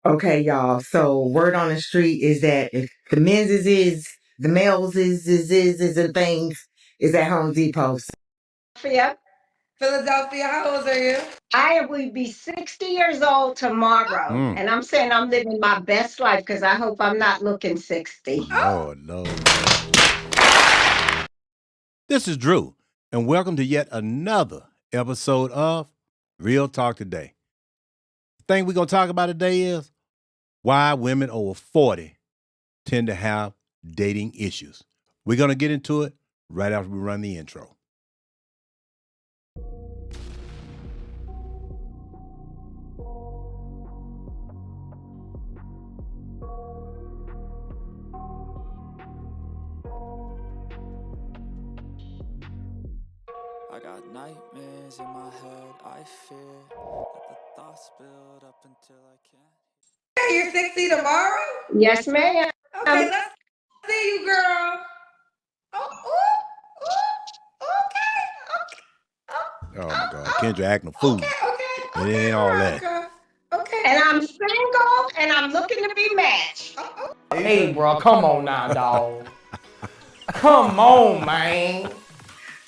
Okay, y'all. So word on the street is that if the men's is, the males is and things is at Home Depot. Philadelphia, how old are you? I will be 60 years old tomorrow. And I'm saying I'm living my best life because I hope I'm not looking 60. Lord, Lord. This is Drew, and welcome to yet another episode of Real Talk Today. The thing we're going to talk about today is why women over 40 tend to have dating issues. We're going to get into it right after we run the intro. I got nightmares in my head, I fear that the thoughts build up until I can't. Okay, you're 60 tomorrow? Yes, ma'am. Okay, let's see you, girl. Oh, my God. Kendra acting a fool. Okay. It ain't all that. Okay. And I'm single and I'm looking to be matched. Hey, bro, come on now, dog. Come on, man.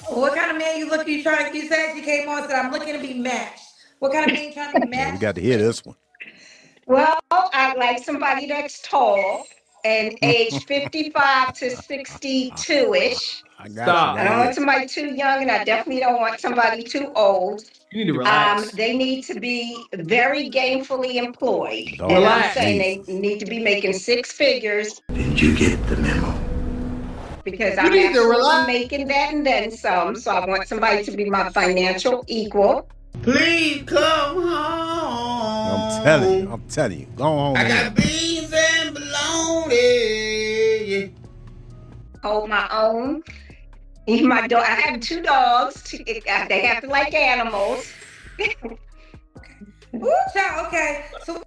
What kind of man you looking? You said you came on and said I'm looking to be matched. What kind of man you trying to be matched? Yeah, we got to hear this one. Well, I'd like somebody that's tall and age 55 to 62-ish. I got Stop. I don't want somebody too young, and I definitely don't want somebody too old. You need to relax. They need to be very gainfully employed. Don't And I'm relax. saying they need to be making six figures Did you get the memo? because You I'm need to absolutely relax. making that and then some. So I want somebody to be my financial equal. Please come home. I'm telling you. Go home. I got beans and bologna. Hold my own. Even my dog. I have two dogs. They have to like animals. Ooh, child. Okay. So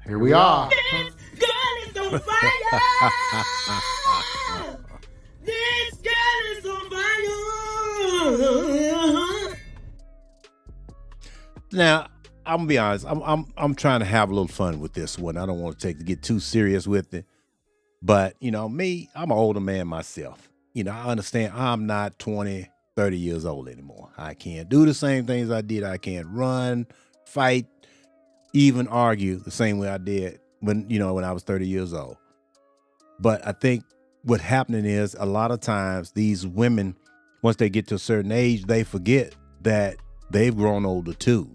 Here we are. This girl is on fire. This girl is on fire. Now, I'm gonna be honest. I'm trying to have a little fun with this one. I don't want to get too serious with it. But, me, I'm an older man myself. I understand I'm not 20, 30 years old anymore. I can't do the same things I did. I can't run, fight, even argue the same way I did when I was 30 years old. But I think what's happening is a lot of times these women, once they get to a certain age, they forget that they've grown older too.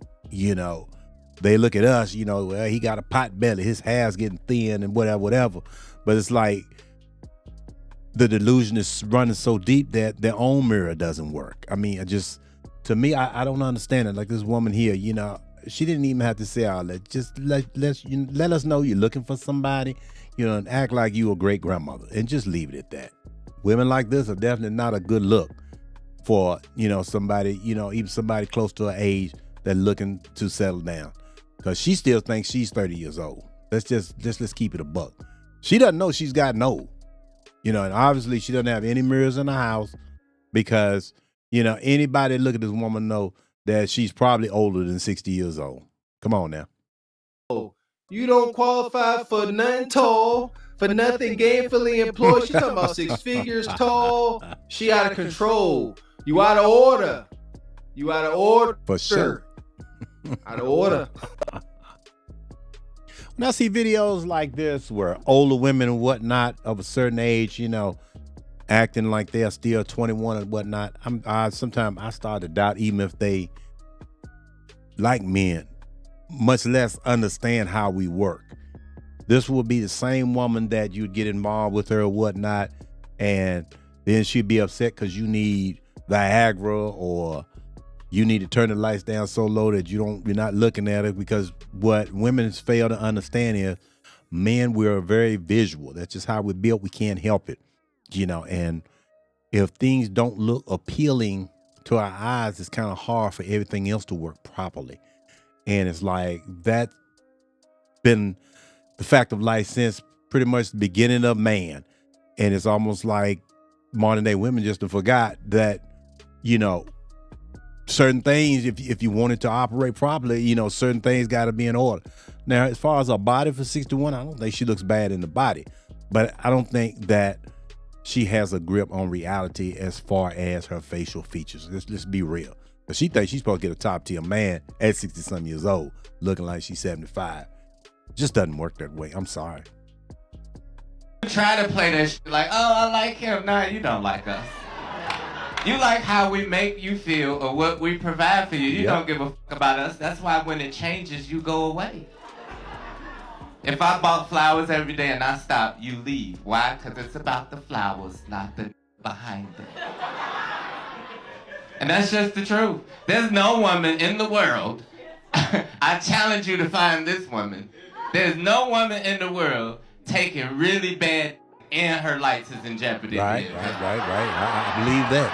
They look at us, well, he got a pot belly, his hair's getting thin and whatever. But it's like the delusion is running so deep that their own mirror doesn't work. I mean, to me, I don't understand it. Like this woman here, she didn't even have to say all that. Just let us know you're looking for somebody, and act like you a great grandmother and just leave it at that. Women like this are definitely not a good look for, somebody, even somebody close to her age that's looking to settle down. Because she still thinks she's 30 years old. Let's keep it a buck. She doesn't know she's gotten old. And obviously she doesn't have any mirrors in the house because, anybody look at this woman know that she's probably older than 60 years old. Come on now. You don't qualify for nothing tall, for nothing gainfully employed. She's talking about 6 figures tall. She out of control. You out of order. You out of order. For sure. Out of order. When I see videos like this where older women and whatnot of a certain age, acting like they're still 21 and whatnot, sometimes I start to doubt even if they like men, much less understand how we work. This will be the same woman that you'd get involved with her or whatnot, and then she'd be upset because you need Viagra or you need to turn the lights down so low that you're not looking at it, because what women fail to understand is men, we're very visual. That's just how we're built. We can't help it, and if things don't look appealing to our eyes, it's kind of hard for everything else to work properly. And it's like that's been the fact of life since pretty much the beginning of man. And it's almost like modern day women just have forgot that, certain things, if you wanted to operate properly, certain things got to be in order. Now, as far as her body for 61, I don't think she looks bad in the body, but I don't think that she has a grip on reality as far as her facial features. Let's be real. But she thinks she's supposed to get a top tier man at 60-some years old, looking like she's 75. It just doesn't work that way. I'm sorry. Try to play that shit like, oh, I like him. Nah, you don't like us. You like how we make you feel or what we provide for you. You don't give a fuck about us. That's why when it changes, you go away. If I bought flowers every day and I stopped, you leave. Why? Because it's about the flowers, not the behind them. And that's just the truth. There's no woman in the world. I challenge you to find this woman. There's no woman in the world taking really bad and her lights is in jeopardy. Right. I believe that.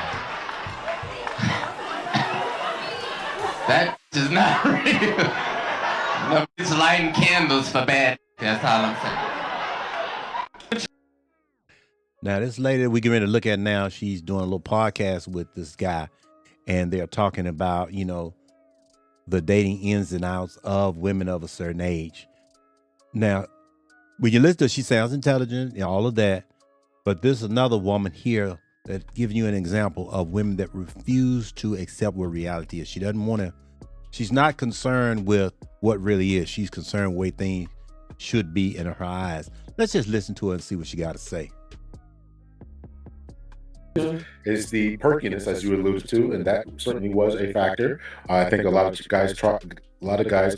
That is not real. No, it's lighting candles for bad. That's all I'm saying. Now, this lady we get ready to look at now, she's doing a little podcast with this guy, and they're talking about, the dating ins and outs of women of a certain age. Now, when you listen to her, she sounds intelligent and all of that, but there's another woman here that gives you an example of women that refuse to accept what reality is. She doesn't want to, she's not concerned with what really is. She's concerned with the way things should be in her eyes. Let's just listen to her and see what she got to say. Is the perkiness, as you alluded to, and that certainly was a factor. I think a lot of guys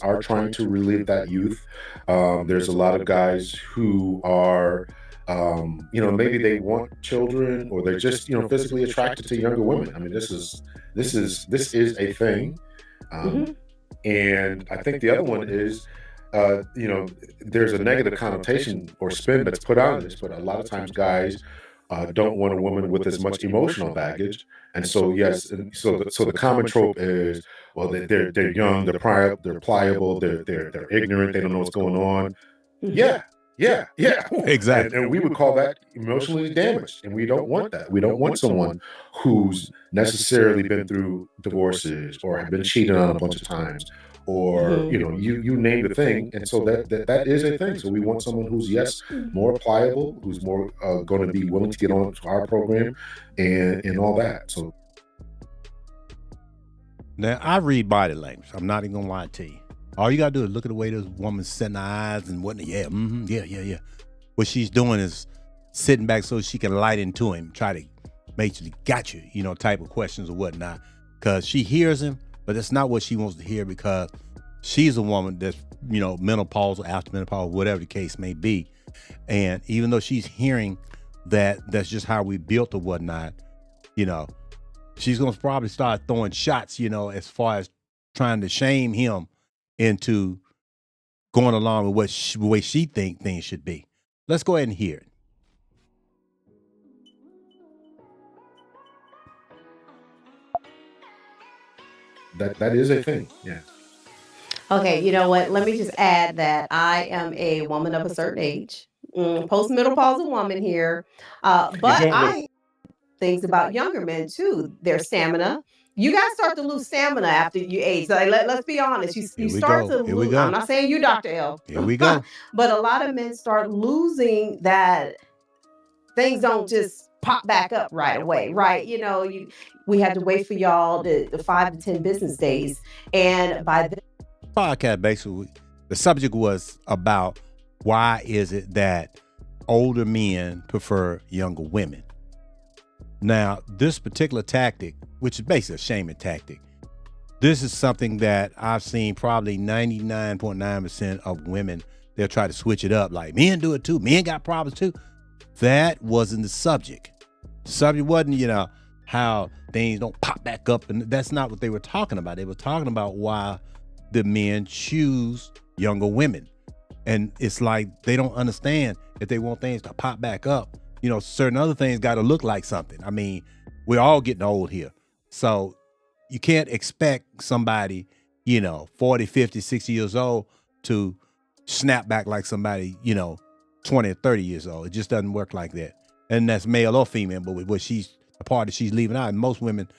are trying to relive that youth. There's a lot of guys who are, maybe they want children, or they're just, physically attracted to younger women. I mean, this is a thing, and I think the other one is, there's a negative connotation or spin that's put on this, but a lot of times guys don't want a woman with as much emotional baggage, and so so the common trope is, well, they're young, they're pliable, they're ignorant, they don't know what's going on. Yeah, exactly. And we would call that emotionally damaged, and we don't want that. We don't want someone who's necessarily been through divorces or have been cheated on a bunch of times, or you name the thing. And so that is a thing. So we want someone who's more pliable, who's more going to be willing to get on to our program and all that. So now, I read body language. I'm not even gonna lie to you. All you gotta do is look at the way this woman's setting her eyes and whatnot. Yeah. What she's doing is sitting back so she can light into him, try to make sure he got you, type of questions or whatnot. Because she hears him, but that's not what she wants to hear, because she's a woman that's, menopausal, after menopause, whatever the case may be. And even though she's hearing that that's just how we built or whatnot, she's going to probably start throwing shots, as far as trying to shame him into going along with the way she think things should be. Let's go ahead and hear it. That is a thing. Yeah. Okay, you know what? Let me just add that I am a woman of a certain age, post-menopausal woman here, but I things about younger men too. Their stamina. You guys start to lose stamina after you age. So let's be honest. You start to lose. I'm not saying you, Dr. L. Here we go. But a lot of men start losing that. Things don't just pop back up right away, right? We had to wait for y'all the 5 to 10 business days, and by then. Podcast, basically, the subject was about why is it that older men prefer younger women. Now, this particular tactic, which is basically a shaming tactic, this is something that I've seen probably 99.9% of women, they'll try to switch it up, like men do it too, men got problems too. That wasn't the subject. The subject wasn't, how things don't pop back up, and that's not what they were talking about. They were talking about why the men choose younger women. And it's like they don't understand that they want things to pop back up. Certain other things got to look like something. I mean, we're all getting old here. So you can't expect somebody, 40, 50, 60 years old to snap back like somebody, 20 or 30 years old. It just doesn't work like that. And that's male or female, but what the part that she's leaving out, and most women,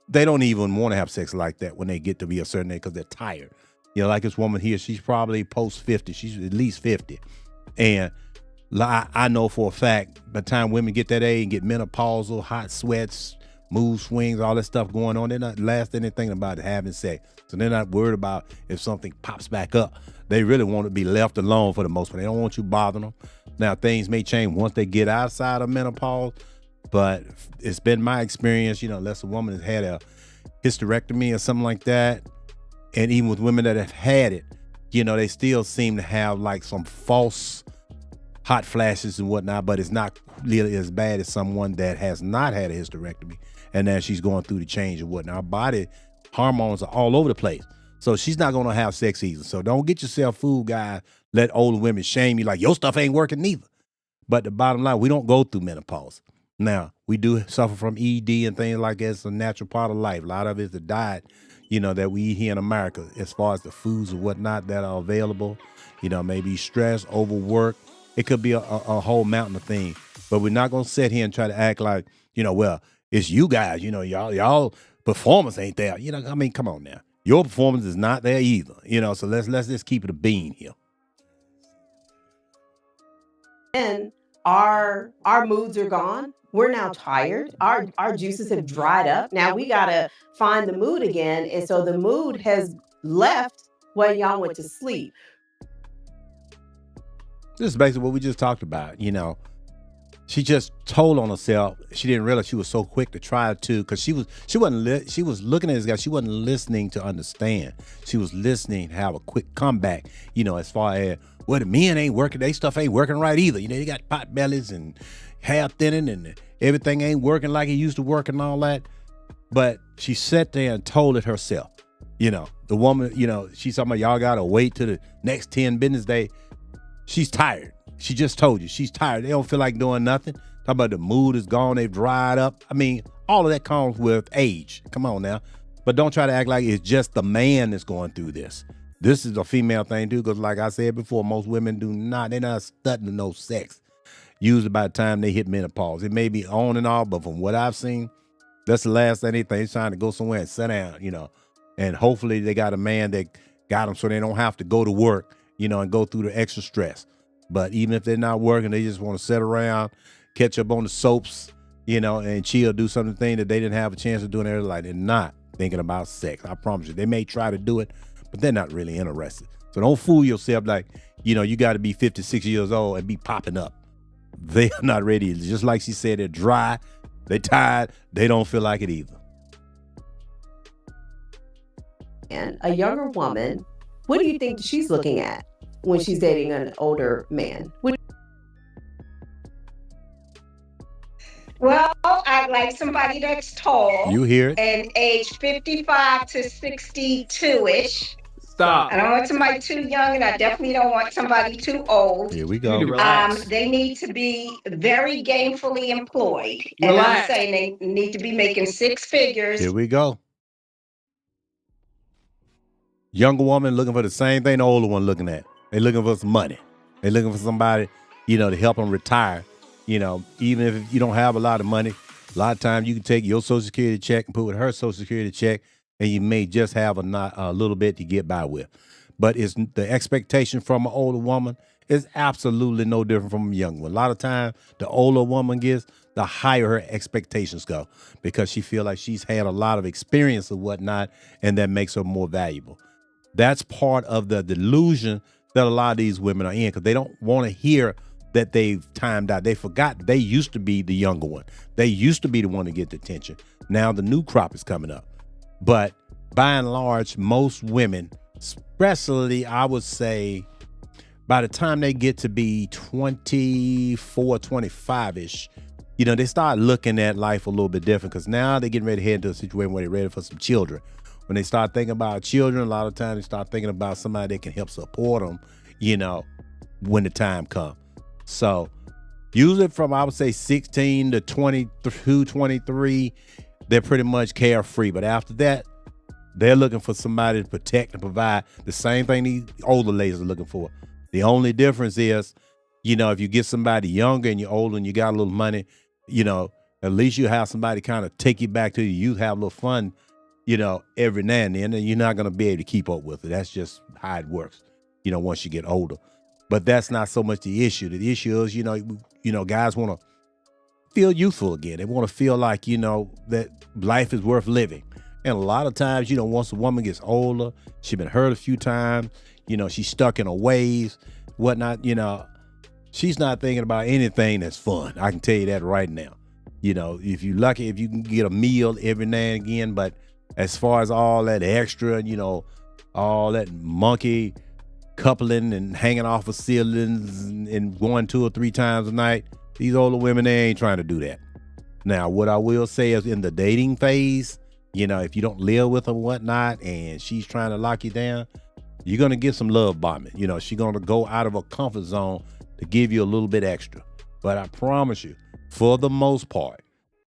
they don't even want to have sex like that when they get to be a certain age because they're tired. You know, like this woman here, she's probably post 50. She's at least 50. And I know for a fact, by the time women get that age and get menopausal, hot sweats, mood swings, all that stuff going on, they're not lasting anything about having sex. So they're not worried about if something pops back up. They really want to be left alone for the most part. They don't want you bothering them. Now, things may change once they get outside of menopause, but it's been my experience, you know, unless a woman has had a hysterectomy or something like that, and even with women that have had it, you know, they still seem to have like some false hot flashes and whatnot, but it's not really as bad as someone that has not had a hysterectomy and now she's going through the change and whatnot. Our body hormones are all over the place. So she's not going to have sex either. So don't get yourself fooled, guys. Let older women shame you like your stuff ain't working neither. But the bottom line, we don't go through menopause. Now, we do suffer from ED and things like that. It's a natural part of life. A lot of it's the diet, you know, that we eat here in America as far as the foods and whatnot that are available. You know, maybe stress, overwork. It could be a whole mountain of things. But we're not going to sit here and try to act like, you know, well, it's you guys, you know, y'all performance ain't there. You know, I mean, come on now. Your performance is not there either. You know, so let's just keep it a bean here. And our moods are gone. We're now tired. Our juices have dried up. Now we gotta find the mood again. And so the mood has left when y'all went to sleep. This is basically what we just talked about. You know, she just told on herself. She didn't realize she was so quick to try to, because she was looking at this guy. She wasn't listening to understand. She was listening to have a quick comeback. You know, as far as, well, the men ain't working. They stuff ain't working right either. You know, they got pot bellies and hair thinning and everything ain't working like it used to work and all that. But she sat there and told it herself. You know, the woman, you know, she's talking about y'all got to wait till the next 10 business day. She's tired. She just told you she's tired. They don't feel like doing nothing. Talk about the mood is gone. They've dried up. I mean, all of that comes with age. Come on now. But don't try to act like it's just the man that's going through this. This is a female thing too, because like I said before, most women they're not studying no sex. Usually by the time they hit menopause. It may be on and off, but from what I've seen, that's the last thing they think. They're trying to go somewhere and sit down, you know. And hopefully they got a man that got them so they don't have to go to work, you know, and go through the extra stress. But even if they're not working, they just want to sit around, catch up on the soaps, you know, and chill, do something that they didn't have a chance of doing in their life. They're not thinking about sex. I promise you. They may try to do it, but they're not really interested. So don't fool yourself like, you know, you got to be 56 years old and be popping up. They're not ready. Just like she said, they're dry, they're tired, they don't feel like it either. And a younger woman, what do you think she's looking at when she's dating an older man? Well, I'd like somebody that's tall. You hear it. And age 55 to 62-ish. Stop. I don't want somebody too young, and I definitely don't want somebody too old. Here we go. They need to be very gainfully employed. And Relax. I'm saying they need to be making six figures. Here we go. Younger woman looking for the same thing the older one looking at. They looking for some money. They looking for somebody, you know, to help them retire. You know, even if you don't have a lot of money, a lot of times you can take your Social Security check and put with her Social Security check, and you may just have a little bit to get by with. But it's the expectation from an older woman is absolutely no different from a young one. A lot of times, the older woman gets, the higher her expectations go, because she feel like she's had a lot of experience and whatnot, and that makes her more valuable. That's part of the delusion that a lot of these women are in, because they don't want to hear that they've timed out. They forgot they used to be the younger one. They used to be the one to get the attention. Now the new crop is coming up. But by and large, most women, especially I would say by the time they get to be 24, 25-ish, you know, they start looking at life a little bit different, because now they're getting ready to head into a situation where they're ready for some children. When they start thinking about children, a lot of times they start thinking about somebody that can help support them, you know, when the time comes. So usually from, I would say, 16 to 22, 23, they're pretty much carefree. But after that, they're looking for somebody to protect and provide. The same thing these older ladies are looking for. The only difference is, you know, if you get somebody younger and you're older and you got a little money, you know, at least you have somebody kind of take you back to you. You have a little fun. every now and then, and you're not going to be able to keep up with it. That's just how it works, once you get older. But that's not so much the issue. The issue is, guys want to feel youthful again. They want to feel like, that life is worth living. And a lot of times, once a woman gets older, she's been hurt a few times, she's stuck in her ways, whatnot, she's not thinking about anything that's fun. I can tell you that right now. If you're lucky, if you can get a meal every now and again, but as far as all that extra, all that monkey coupling and hanging off of ceilings and going 2 or 3 times a night, these older women, they ain't trying to do that. Now, what I will say is in the dating phase, if you don't live with her and whatnot, and she's trying to lock you down, you're going to get some love bombing. She's going to go out of her comfort zone to give you a little bit extra. But I promise you, for the most part,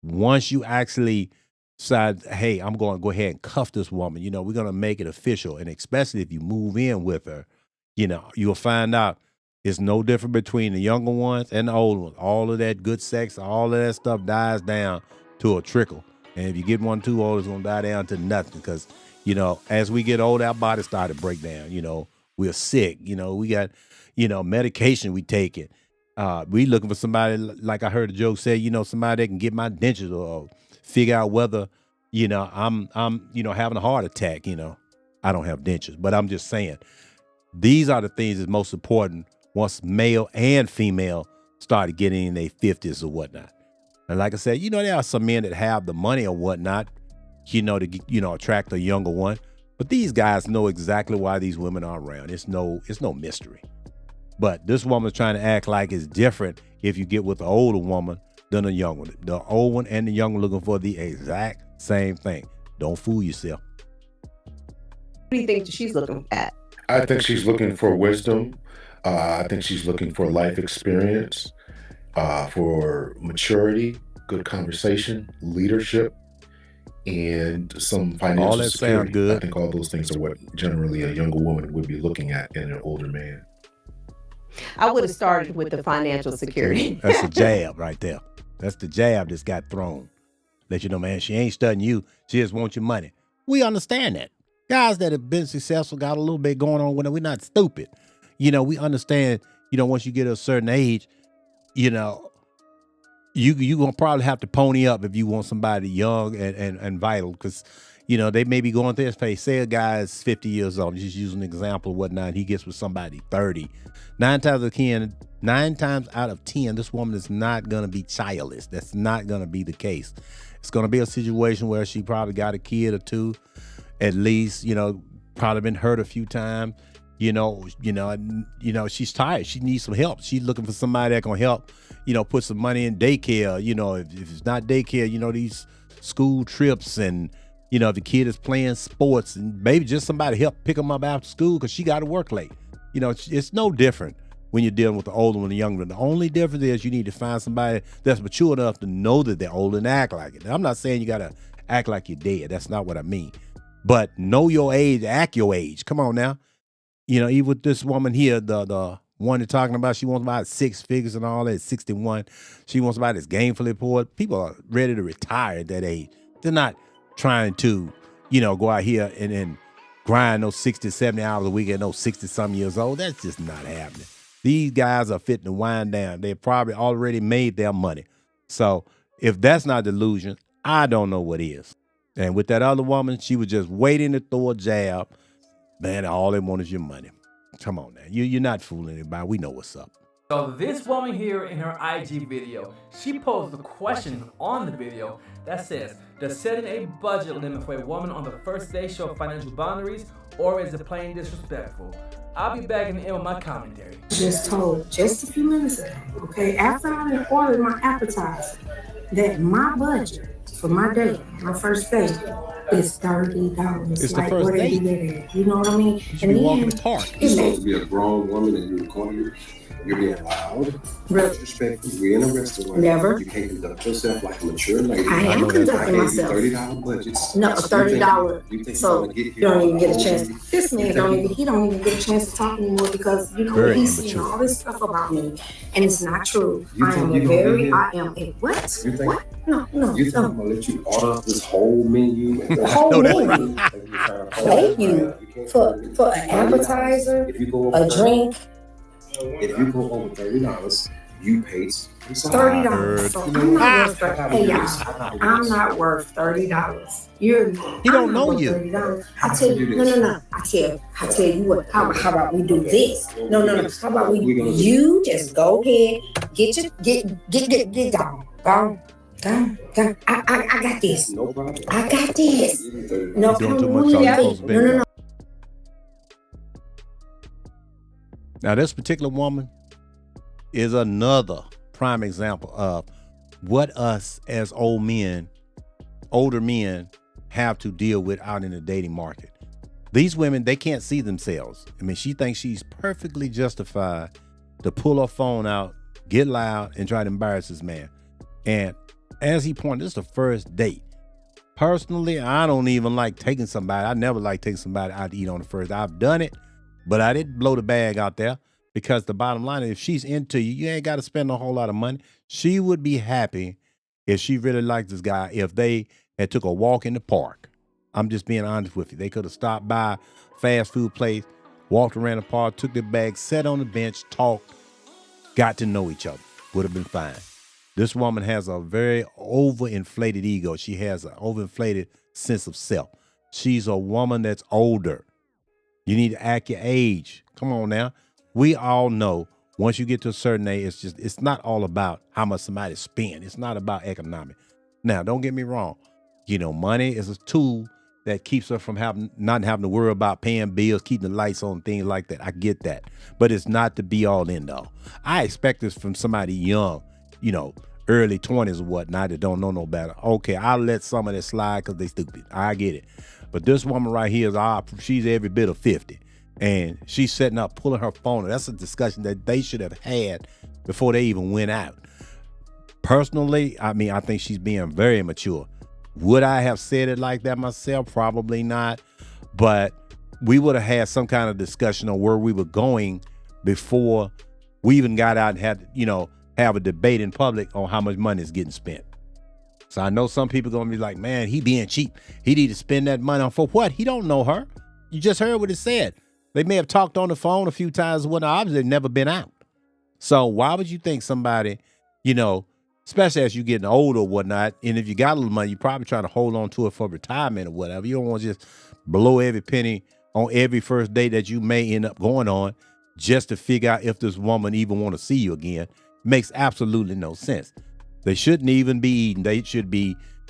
once you actually decide, hey, I'm going to go ahead and cuff this woman, we're going to make it official. And especially if you move in with her, you'll find out it's no different between the younger ones and the older ones. All of that good sex, all of that stuff dies down to a trickle. And if you get one too old, it's going to die down to nothing. Because, as we get older, our bodies start to break down. We're sick. We got, medication we taking. We looking for somebody, like I heard a joke say, somebody that can get my dentures or figure out whether, I'm having a heart attack. I don't have dentures, but I'm just saying these are the things that's most important once male and female started getting in their 50s or whatnot. And like I said, there are some men that have the money or whatnot, to attract a younger one. But these guys know exactly why these women are around. It's no mystery. But this woman's trying to act like it's different if you get with an older woman than a young one. The old one and the young one looking for the exact same thing. Don't fool yourself. What do you think she's looking at? I think she's looking for wisdom. I think she's looking for life experience, for maturity, good conversation, leadership, and some financial all that security. Sound good. I think all those things are what generally a younger woman would be looking at in an older man. I would have started with the financial security. That's a jab right there. That's the jab that's got thrown. Let you know, man, she ain't studying you. She just wants your money. We understand that. Guys that have been successful, got a little bit going on with them. We're not stupid. We understand, once you get a certain age, you gonna probably have to pony up if you want somebody young and vital, because they may be going through this phase. Say a guy is 50 years old, just use an example, whatnot. He gets with somebody 30. 9 times out of 10, this woman is not gonna be childless. That's not gonna be the case. It's gonna be a situation where she probably got a kid or two, at least. Probably been hurt a few times. She's tired. She needs some help. She's looking for somebody that can help, put some money in daycare. If it's not daycare, these school trips, and, if the kid is playing sports, and maybe just somebody help pick them up after school because she got to work late. It's no different when you're dealing with the older one and the younger one. The only difference is you need to find somebody that's mature enough to know that they're older and act like it. Now, I'm not saying you got to act like you're dead. That's not what I mean. But know your age, act your age. Come on now. Even with this woman here, the one they're talking about, she wants about 6 figures and all that, 61. She wants about this gainfully poor. People are ready to retire at that age. They're not trying to, go out here and grind those 60, 70 hours a week at those 60-some years old. That's just not happening. These guys are fitting to wind down. They probably already made their money. So if that's not delusion, I don't know what is. And with that other woman, she was just waiting to throw a jab. Man, all they want is your money. Come on now. You're not fooling anybody. We know what's up. So this woman here in her IG video, she posed a question on the video that says, does setting a budget limit for a woman on the first day show financial boundaries, or is it plain disrespectful? I'll be back in the end with my commentary. Just told just a few minutes ago, okay, after I had ordered my appetizer, that my budget for my day, my first day, is $30. It's the first date. You know what I mean? You should be walking the park. It's supposed to be a grown woman and you're recording it. You're being loud, Really? disrespectful. We're in a restaurant. Never. You can't conduct yourself like a mature lady. I am conducting myself. $30 budgets. No, $30. You think So you don't even get a chance. You This man he don't even get a chance to talk anymore because you know Very he's saying immature. all this stuff about me, and it's not true. You I think am you a gonna very, be I am a what? You think? What? No. You think I'm gonna let you order this whole menu? The whole No, that's menu. Thank you for an appetizer, If you go a over drink. if you go over $30, you pay $30. So I'm not worth hey y'all, I'm not worth $30. He don't know you. $30. I tell you, no. I tell you what. How about we do this? No. How about you just go ahead, get gone. I got this. No problem. I got this. No, Doing too much on folks' bingo. no. Now, this particular woman is another prime example of what us as older men have to deal with out in the dating market. These women, they can't see themselves. I mean, she thinks she's perfectly justified to pull her phone out, get loud, and try to embarrass this man. And as he pointed, this is the first date. Personally, I don't even like taking somebody. I never like taking somebody out to eat on the first. I've done it, but I didn't blow the bag out there because the bottom line is if she's into you, you ain't got to spend a whole lot of money. She would be happy if she really liked this guy if they had took a walk in the park. I'm just being honest with you. They could have stopped by a fast food place, walked around the park, took their bag, sat on the bench, talked, got to know each other. Would have been fine. This woman has a very overinflated ego. She has an overinflated sense of self. She's a woman that's older. You need to act your age. Come on now. We all know once you get to a certain age, it's not all about how much somebody spend. It's not about economic. Now, don't get me wrong. You know, money is a tool that keeps her from not having to worry about paying bills, keeping the lights on, things like that. I get that. But it's not the be all end all. I expect this from somebody young, you know, early 20s or whatnot that don't know no better. Okay, I'll let some of that slide because they stupid. I get it. But this woman right here she's every bit of 50. And she's setting up, pulling her phone. That's a discussion that they should have had before they even went out. Personally, I mean, I think she's being very mature. Would I have said it like that myself? Probably not. But we would have had some kind of discussion on where we were going before we even got out and had, you know, have a debate in public on how much money is getting spent. So I know some people going to be like, man, he being cheap. He need to spend that money on for what? He don't know her. You just heard what it said. They may have talked on the phone a few times when obviously they've never been out. So why would you think somebody, you know, especially as you're getting older or whatnot, and if you got a little money, you're probably trying to hold on to it for retirement or whatever. You don't want to just blow every penny on every first date that you may end up going on just to figure out if this woman even want to see you again. Makes absolutely no sense. They shouldn't even be eating.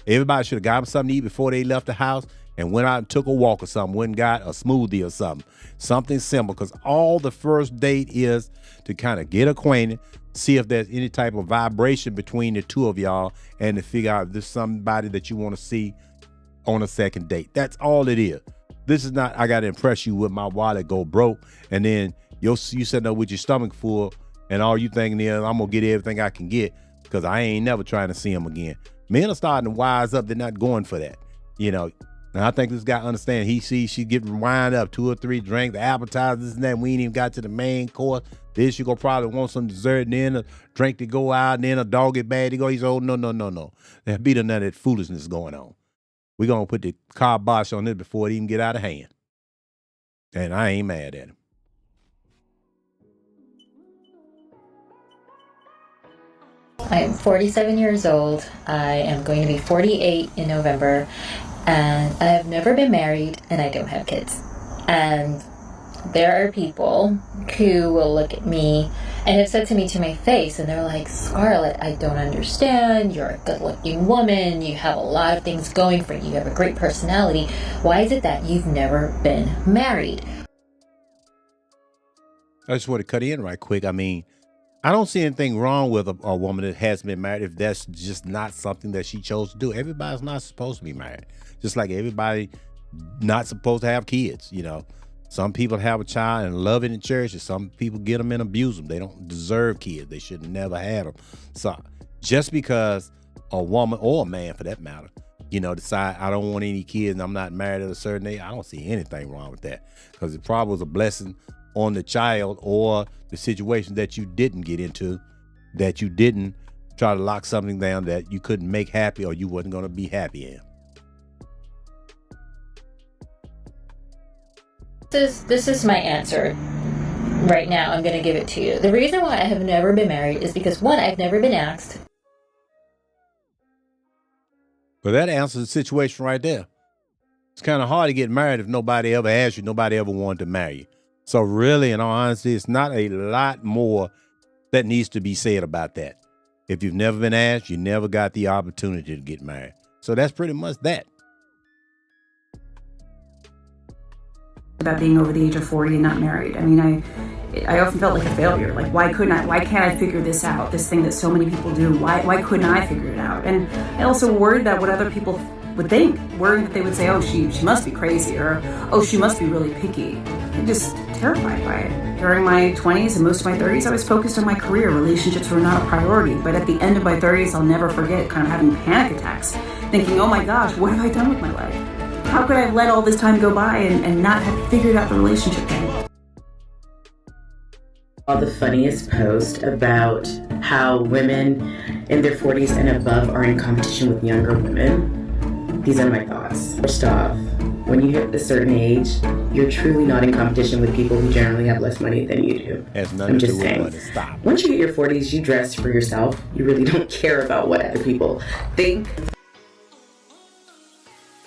Everybody should have got them something to eat before they left the house and went out and took a walk or something, went and got a smoothie or something simple, because all the first date is to kind of get acquainted, see if there's any type of vibration between the two of y'all, and to figure out if there's somebody that you want to see on a second date. That's all it is. This is not, I got to impress you with my wallet go broke, and then you sitting there with your stomach full, and all you thinking is, I'm going to get everything I can get, because I ain't never trying to see him again. Men are starting to wise up. They're not going for that, you know. And I think this guy understands. He sees she getting wind up, 2 or 3 drinks, the appetizers and that. We ain't even got to the main course. Then she gonna probably want some dessert, and then a drink to go out, and then a doggy bag to go. He's no. There be none of that foolishness going on. We're gonna put the kibosh on this before it even get out of hand. And I ain't mad at him. I'm 47 years old. I am going to be 48 in November, and I have never been married, and I don't have kids. And there are people who will look at me and have said to me to my face, and they're like, Scarlett, I don't understand. You're a good-looking woman. You have a lot of things going for you. You have a great personality. Why is it that you've never been married? I just want to cut in right quick. I mean, I don't see anything wrong with a woman that has been married if that's just not something that she chose to do. Everybody's not supposed to be married. Just like everybody not supposed to have kids, you know. Some people have a child and love it in church, and some people get them and abuse them. They don't deserve kids. They should have never had them. So just because a woman or a man, for that matter, decide I don't want any kids and I'm not married at a certain age, I don't see anything wrong with that, because it probably was a blessing on the child or the situation that you didn't get into, that you didn't try to lock something down that you couldn't make happy or you wasn't going to be happy in. This is my answer. Right now, I'm going to give it to you. The reason why I have never been married is because, one, I've never been asked. But that answers the situation right there. It's kind of hard to get married if nobody ever asked you, nobody ever wanted to marry you. So really, in all honesty, it's not a lot more that needs to be said about that. If you've never been asked, you never got the opportunity to get married. So that's pretty much that. About being over the age of 40 and not married. I mean, I often felt like a failure. Like, why can't I figure this out? This thing that so many people do. Why couldn't I figure it out? And I also worried about what other people would think. Worried that they would say, oh, she must be crazy, or oh, she must be really picky. I'm just terrified by it. During my 20s and most of my 30s, I was focused on my career. Relationships were not a priority. But at the end of my 30s, I'll never forget kind of having panic attacks, thinking, oh my gosh, what have I done with my life? How could I have let all this time go by and not have figured out the relationship thing? The funniest post about how women in their 40s and above are in competition with younger women. These are my thoughts. First off, when you hit a certain age, you're truly not in competition with people who generally have less money than you do. I'm just saying. Once you hit your 40s, you dress for yourself. You really don't care about what other people think.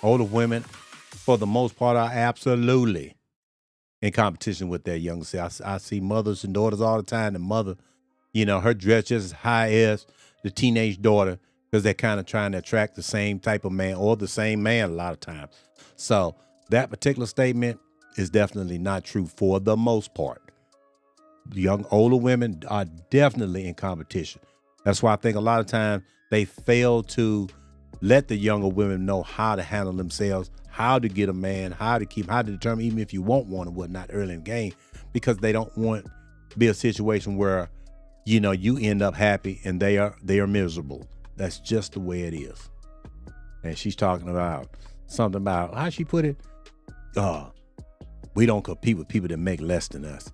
Older women, for the most part, are absolutely in competition with their younger self. I see mothers and daughters all the time. The mother, her dress just as high as the teenage daughter, because they're kind of trying to attract the same type of man or the same man a lot of times. So that particular statement is definitely not true for the most part. Older women are definitely in competition. That's why I think a lot of times they fail to let the younger women know how to handle themselves, how to get a man, how to determine even if you want one or whatnot early in the game, because they don't want to be a situation where, you end up happy and they are miserable. That's just the way it is. And she's talking about something about, how she put it? We don't compete with people that make less than us.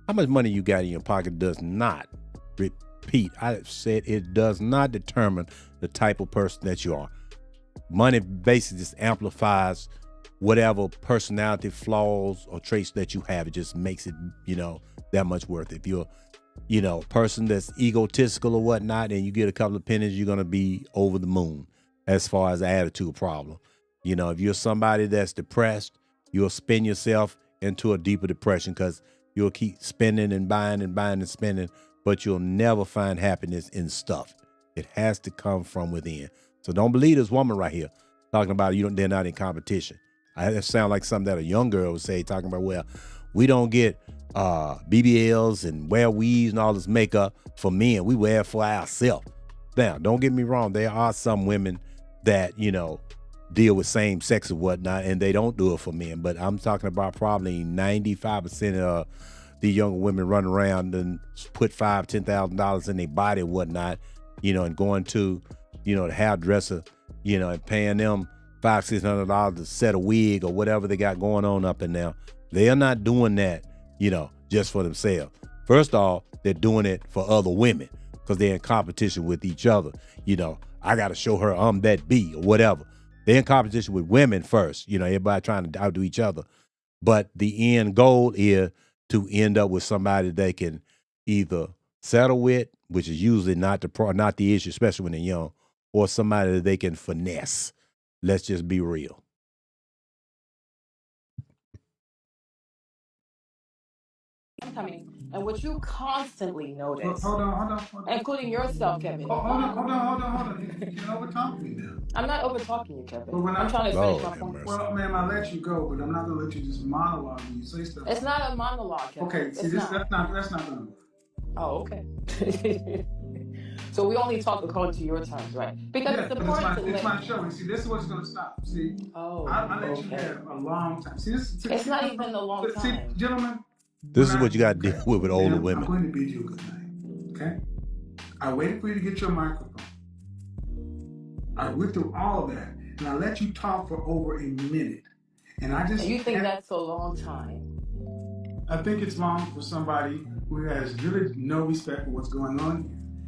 How much money you got in your pocket does not, repeat, I said it does not determine the type of person that you are. Money basically just amplifies whatever personality flaws or traits that you have. It just makes it, that much worth it. If you're, a person that's egotistical or whatnot, and you get a couple of pennies, you're going to be over the moon as far as the attitude problem. If you're somebody that's depressed, you'll spin yourself into a deeper depression, because you'll keep spending and buying and buying and spending, but you'll never find happiness in stuff. It has to come from within. So don't believe this woman right here talking about they're not in competition. That sound like something that a young girl would say, talking about, well, we don't get BBLs and wear weaves and all this makeup for men. We wear it for ourselves. Now, don't get me wrong. There are some women that, deal with same sex or whatnot, and they don't do it for men. But I'm talking about probably 95% of the younger women running around and put $5,000, $10,000 in their body and whatnot, and going to, the hairdresser, and paying them $500, $600 to set a wig or whatever they got going on up in there. They are not doing that, just for themselves. First off, they're doing it for other women because they're in competition with each other. I got to show her I'm that B or whatever. They're in competition with women first, everybody trying to outdo each other. But the end goal is to end up with somebody they can either settle with, which is usually not the issue, especially when they're young, or somebody that they can finesse. Let's just be real. Coming, and what you constantly notice. Hold on. Including yourself, Kevin. Hold on. You're over talking me now. I'm not over talking you, Kevin. I'm trying to finish my point. Well, ma'am, I let you go, but I'm not gonna let you just monologue when you say stuff. It's not a monologue, Kevin. Okay, see, that's not gonna work. Oh, okay. So we only talk according to your terms, right? Because Yeah, it's but important to it's let. my show. And see, this is what's going to stop. See, I let you have a long time. See, this. It's not even a long See, time. gentlemen. This is what you got to deal with older I'm women. going to bid you a good night. Okay. I waited for you to get your microphone. I went through all of that, and I let you talk for over a minute. And I just. And you think that's a long time? I think it's long for somebody who has really no respect for what's going on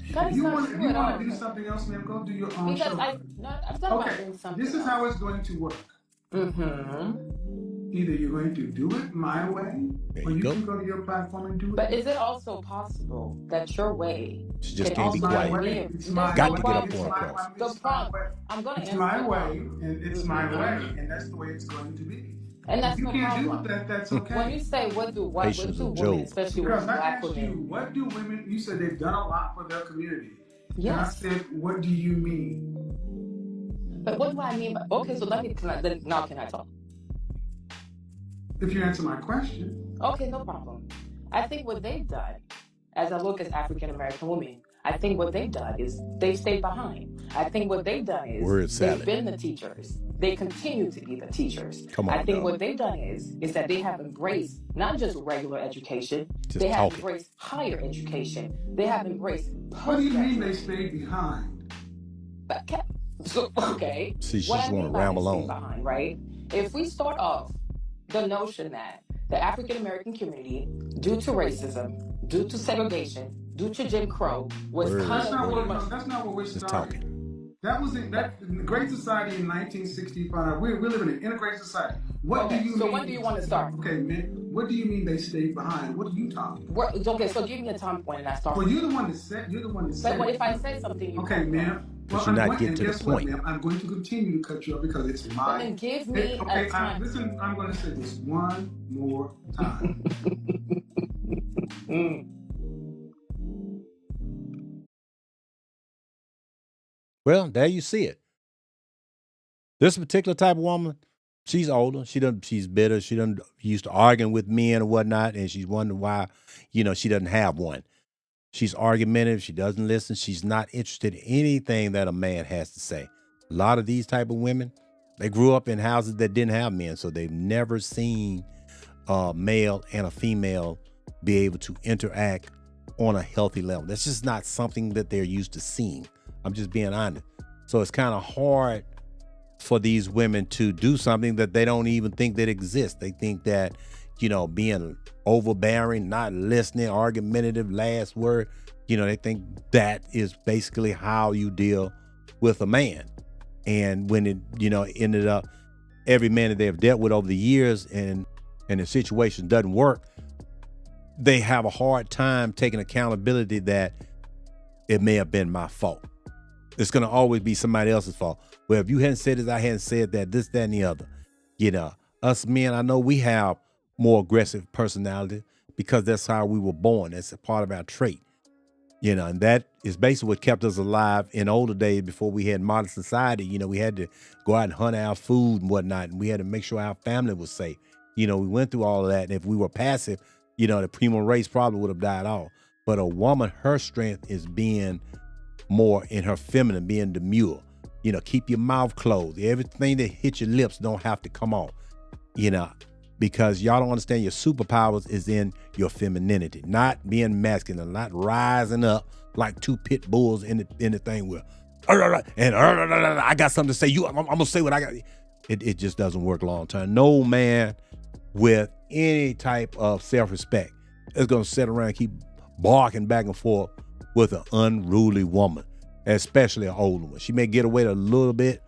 here. If you want to do something else, ma'am, go do your own show. I'm talking about doing something This is how it's going to work. Either you're going to do it my way, or you can go to your platform and do it. But is it also possible that your way She just can't be quiet. Got to get up on across. I'm going to It's my way, and it's my way, and that's the way it's going to be. And that's if you no can't problem. do that, that's okay. When you say what do women, especially because with I black asked women, you, what do women? You said they've done a lot for their community. Yes. And I said, what do you mean? But what do I mean? Okay, so now can I talk? If you answer my question. Okay, no problem. I think what they've done, as I look at African American women, I think what they've done is they've stayed behind. I think what they've done is they've been the teachers. They continue to be the teachers. I think what they've done is that they have embraced not just regular education, they have embraced higher education. They have embraced What do you mean they stayed behind? Okay. See, she's going to ramble on. Behind, right? If we start off the notion that the African American community, due to racism, due to segregation, due to Jim Crow, was kind of that's not what we're just starting. talking. That was in the Great Society in 1965. We're living in an integrated society. What do you mean? So when do you want to start? Okay, man. What do you mean they stayed behind? What are you talking about? Okay, so give me a time point and I start. Well, you're the one that said. You're the one that said. But if I say something, you okay, ma'am. Well, you're not getting to the point. What, I'm going to continue to cut you off because it's my. Then give me a time. Listen, I'm going to say this one more time. Well, there you see it. This particular type of woman, she's older. She's bitter. She done used to arguing with men and whatnot, and she's wondering why, she doesn't have one. She's argumentative. She doesn't listen. She's not interested in anything that a man has to say. A lot of these type of women, they grew up in houses that didn't have men, so they've never seen a male and a female be able to interact on a healthy level. That's just not something that they're used to seeing. I'm just being honest. So it's kind of hard for these women to do something that they don't even think that exists. They think that, being overbearing, not listening, argumentative, last word, they think that is basically how you deal with a man. And when it, ended up, every man that they've dealt with over the years and the situation doesn't work, they have a hard time taking accountability that it may have been my fault. It's going to always be somebody else's fault. Well, if you hadn't said this, I hadn't said that, this, that, and the other. Us men, I know we have more aggressive personality because that's how we were born. That's a part of our trait. And that is basically what kept us alive in older days before we had modern society. We had to go out and hunt our food and whatnot, and we had to make sure our family was safe. We went through all of that, and if we were passive, the human race probably would have died off. But a woman, her strength is being more in her feminine, being demure. Keep your mouth closed. Everything that hits your lips don't have to come on, because y'all don't understand your superpowers is in your femininity, not being masculine, not rising up like two pit bulls in the thing where, and I got something to say. I'm gonna say what I got. It just doesn't work long term. No man with any type of self-respect is gonna sit around and keep barking back and forth with an unruly woman, especially an older one. She may get away a little bit.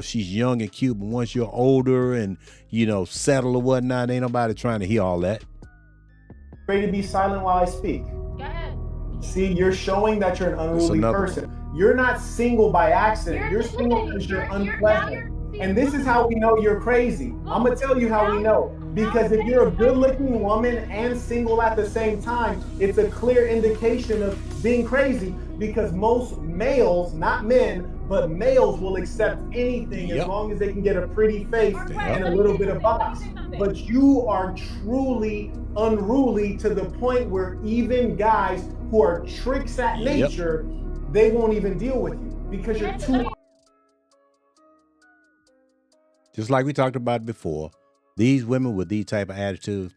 She's young and cute, but once you're older and, settled or whatnot, ain't nobody trying to hear all that. Ready to be silent while I speak. Go ahead. See, you're showing that you're an unruly person. You're not single by accident. You're single because you're unpleasant. And this is how we know you're crazy. I'm going to tell you how we know. Because if you're a good-looking woman and single at the same time, it's a clear indication of being crazy, because most males, not men, but males will accept anything as long as they can get a pretty face and a little bit of box. But you are truly unruly to the point where even guys who are tricks at nature they won't even deal with you because you're too. Just like we talked about before, these women with these type of attitudes,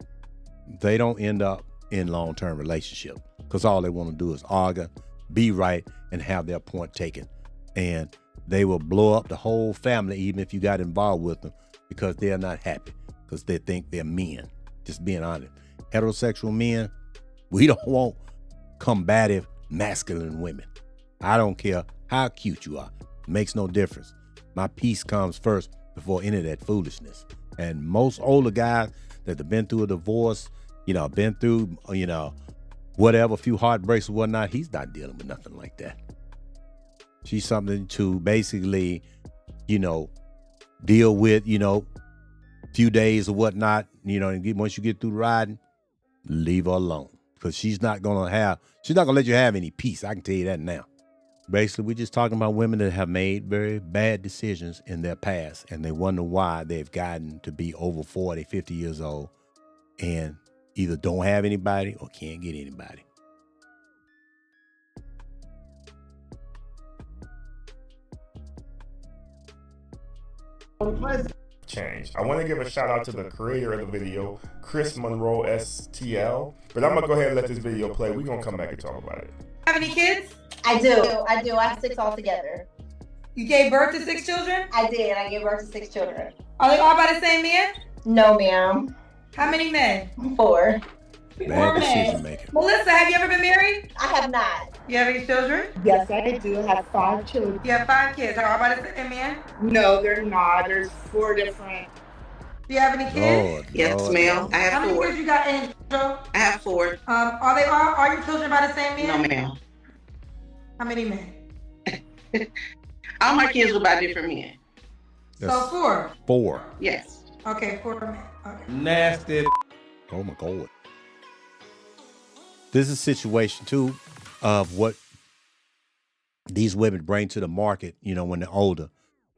they don't end up in long-term relationships because all they want to do is argue, be right, and have their point taken. And they will blow up the whole family even if you got involved with them because they're not happy because they think they're men. Just being honest. Heterosexual men, we don't want combative, masculine women. I don't care how cute you are. It makes no difference. My peace comes first before any of that foolishness. And most older guys that have been through a divorce, been through, whatever, a few heartbreaks or whatnot, he's not dealing with nothing like that. She's something to basically, deal with, few days or whatnot, and once you get through riding, leave her alone. Because she's not gonna let you have any peace. I can tell you that now. Basically, we're just talking about women that have made very bad decisions in their past, and they wonder why they've gotten to be over 40, 50 years old, and either don't have anybody or can't get anybody. Change. I want to give a shout out to the creator of the video, Chris Monroe STL, but I'm gonna go ahead and let this video play. We're gonna come back and talk about it. Have any kids? I do. I have 6 altogether. You gave birth to 6 children? I did. I gave birth to 6 children. Are they all by the same man? No, ma'am. How many men? 4. Bad decision making. Melissa, have you ever been married? I have not. You have any children? Yes, I do. I have 5 children. You have 5 kids. Are all by the same man? No, they're not. There's 4 different. Do you have any kids? Yes, ma'am. I have How many 4. kids you got, Angel? I have 4. Are your children by the same man? No, ma'am. How many men? All my kids were by different men. So 4. 4. Yes. Okay, 4 men. Okay. Nasty. Oh my God. This is a situation too of what these women bring to the market, when they're older.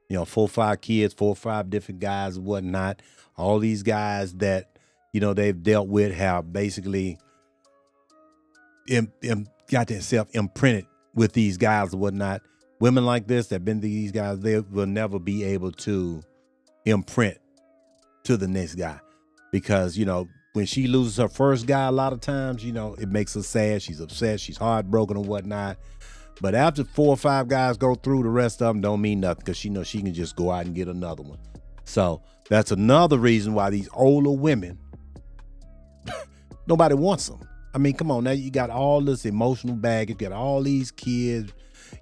4 or 5 kids, 4 or 5 different guys and whatnot. All these guys that, they've dealt with have basically got themselves imprinted with these guys and whatnot. Women like this that been to these guys, they will never be able to imprint to the next guy because, when she loses her first guy, a lot of times, it makes her sad. She's upset. She's heartbroken and whatnot. But after 4 or 5 guys go through, the rest of them don't mean nothing because she knows she can just go out and get another one. So that's another reason why these older women, nobody wants them. I mean, come on, now you got all this emotional baggage, you got all these kids,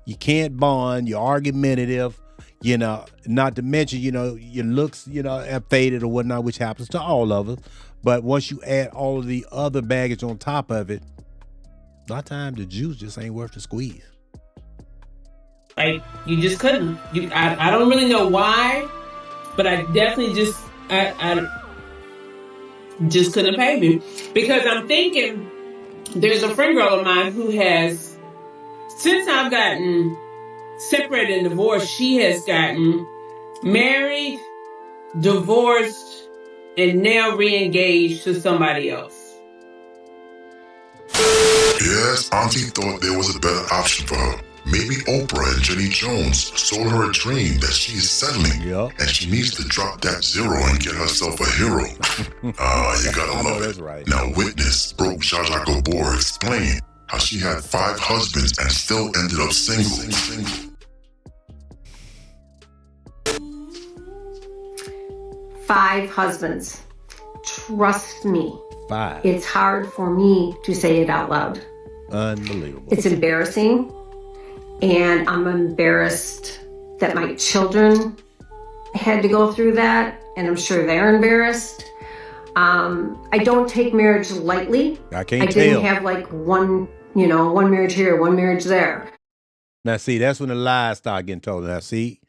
you can't bond, you're argumentative, not to mention, your looks, have faded or whatnot, which happens to all of us. But once you add all of the other baggage on top of it, a lot of times the juice just ain't worth the squeeze. Like, you just couldn't. I don't really know why, but I definitely I just couldn't pay me. Because I'm thinking, there's a friend girl of mine who has, since I've gotten separated and divorced, she has gotten married, divorced, and now re-engaged to somebody else. Yes, Auntie thought there was a better option for her. Maybe Oprah and Jenny Jones sold her a dream that she is settling, and she needs to drop that 0 and get herself a hero. You gotta love it. Right. Now witness broke Zsa Zsa Gabor explain how she had 5 husbands and still ended up single. 5 husbands. Trust me. 5. It's hard for me to say it out loud. Unbelievable. It's embarrassing. And I'm embarrassed that my children had to go through that. And I'm sure they're embarrassed. I don't take marriage lightly. I can't I tell. didn't have like one marriage here, one marriage there. Now, see, that's when the lies start getting told. Now, see,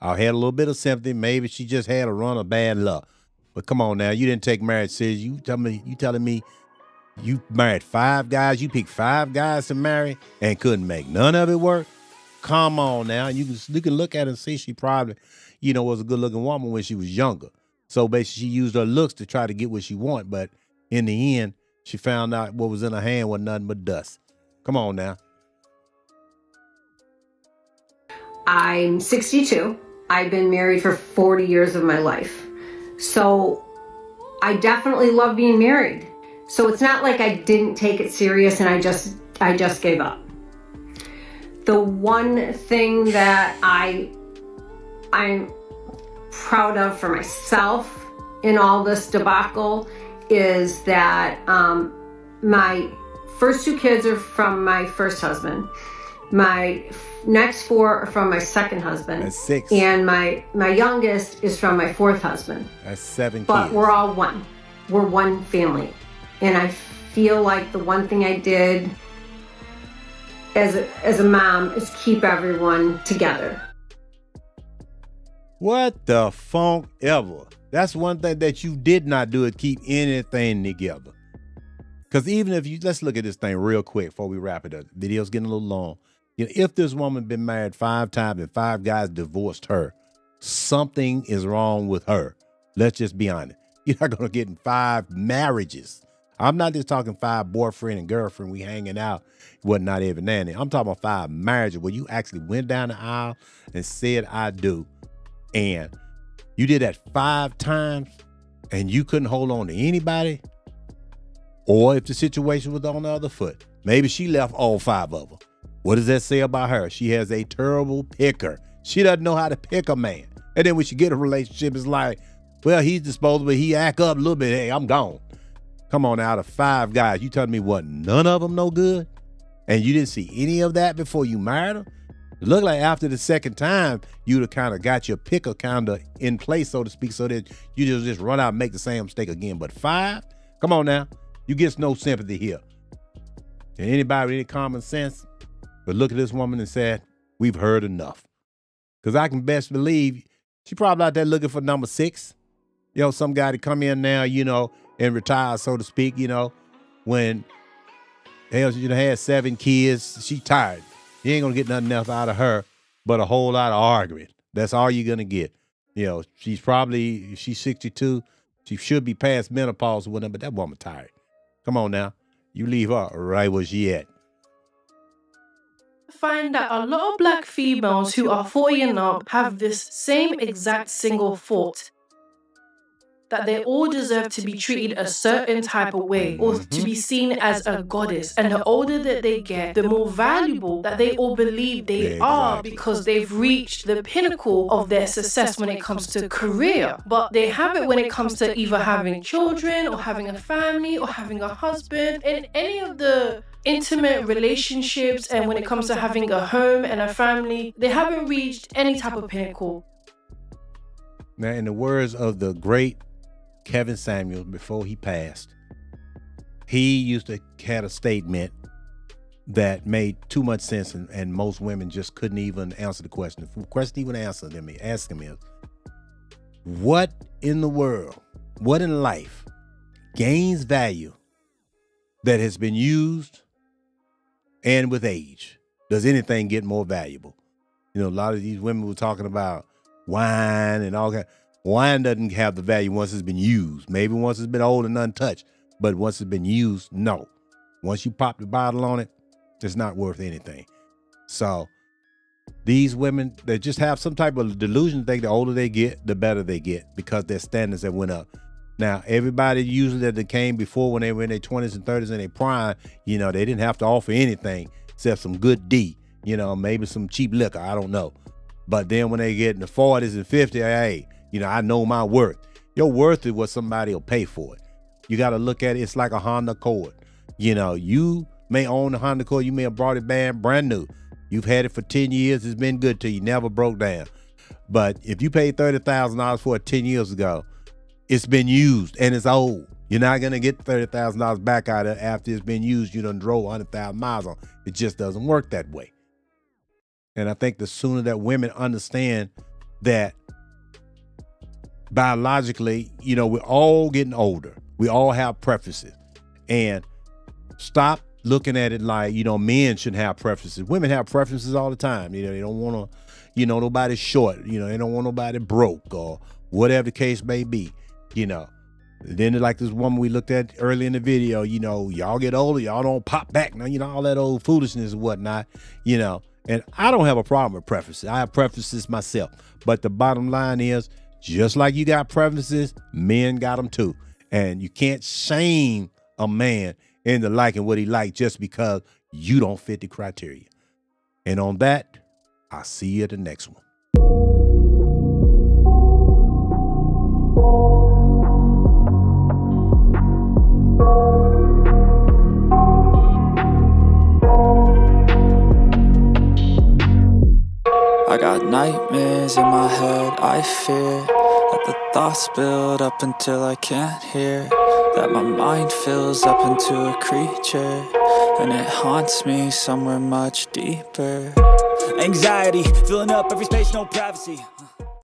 I had a little bit of sympathy. Maybe she just had a run of bad luck. But come on now, you didn't take marriage serious. You telling me you married 5 guys, you picked 5 guys to marry and couldn't make none of it work? Come on now. You can look at her and see she probably, was a good looking woman when she was younger. So basically she used her looks to try to get what she wanted, but in the end, she found out what was in her hand was nothing but dust. Come on now. I'm 62. I've been married for 40 years of my life. So I definitely love being married. So it's not like I didn't take it serious and I just gave up. The one thing that I'm proud of for myself in all this debacle is that my first 2 kids are from my first husband. My next 4 are from my second husband. That's 6. And my youngest is from my 4th husband. That's 7 But kids. we're all one. We're one family. And I feel like the one thing I did as a mom is keep everyone together. What the funk ever. That's one thing that you did not do, is keep anything together. Because even if you, let's look at this thing real quick before we wrap it up. The video's getting a little long. You know, if this woman been married 5 times and 5 guys divorced her, something is wrong with her. Let's just be honest. You're not going to get in 5 marriages. I'm not just talking 5 boyfriend and girlfriend, we hanging out, whatnot every now and then. I'm talking about 5 marriages where you actually went down the aisle and said, I do. And you did that 5 times and you couldn't hold on to anybody. Or if the situation was on the other foot, maybe she left all 5 of them. What does that say about her? She has a terrible picker. She doesn't know how to pick a man. And then when she get a relationship, it's like, well, he's disposable. He act up a little bit. Hey, I'm gone. Come on, out of 5 guys, you telling me what, none of them no good? And you didn't see any of that before you married them? It looked like after the second time, you'd have kind of got your picker kind of in place, so to speak, so that you just run out and make the same mistake again. But 5? Come on now. You get no sympathy here. And anybody with any common sense would look at this woman and say, we've heard enough. Because I can best believe she probably out there looking for number 6. You know, some guy to come in now, you know, and retire, so to speak, you know, when hell, she had 7 kids, she tired. You ain't gonna get nothing else out of her but a whole lot of arguing. That's all you're gonna get. You know, she's 62. She should be past menopause or whatever, but that woman tired. Come on now. You leave her right where she at. Find that a lot of black females who are 40 and up have this same exact single thought. That they all deserve to be treated a certain type of way or to be seen as a goddess. And the older that they get, the more valuable that they all believe they are because they've reached the pinnacle of their success when it comes to career. But they have it when it comes to either having children or having a family or having a husband and any of the intimate relationships, and when it comes to having a home and a family, they haven't reached any type of pinnacle. Now, in the words of the great Kevin Samuels before he passed, he used to had a statement that made too much sense, and most women just couldn't even answer the question. The question he would answer them, ask him is, what in the world, what in life gains value that has been used and with age? Does anything get more valuable? You know, a lot of these women were talking about wine and all that. Wine doesn't have the value once it's been used. Maybe once it's been old and untouched, but once it's been used, no. Once you pop the bottle on it, it's not worth anything. So these women, they just have some type of delusion, think the older they get, the better they get because their standards have went up. Now, everybody usually that came before when they were in their 20s and 30s and their prime, you know, they didn't have to offer anything except some good D, you know, maybe some cheap liquor, I don't know. But then when they get in the 40s and 50s, hey, you know, I know my worth. Your worth is what somebody will pay for it. You got to look at it. It's like a Honda Accord. You know, you may own the Honda Accord. You may have brought it brand new. You've had it for 10 years. It's been good to you. Never broke down. But if you paid $30,000 for it 10 years ago, it's been used and it's old. You're not going to get $30,000 back out of it after it's been used. You done drove 100,000 miles on. It just doesn't work that way. And I think the sooner that women understand that biologically, you know, we're all getting older. We all have preferences. And stop looking at it like, you know, men shouldn't have preferences. Women have preferences all the time. You know, they don't want to, you know, nobody short. You know, they don't want nobody broke or whatever the case may be, you know. Then like this woman we looked at early in the video, you know, y'all get older, y'all don't pop back now, you know, all that old foolishness and whatnot, you know. And I don't have a problem with preferences. I have preferences myself. But the bottom line is, just like you got preferences, men got them too. And you can't shame a man into liking what he likes just because you don't fit the criteria. And on that, I'll see you at the next one. I got nightmares in my head, I fear that the thoughts build up until I can't hear, that my mind fills up into a creature, and it haunts me somewhere much deeper. Anxiety, filling up every space, no privacy.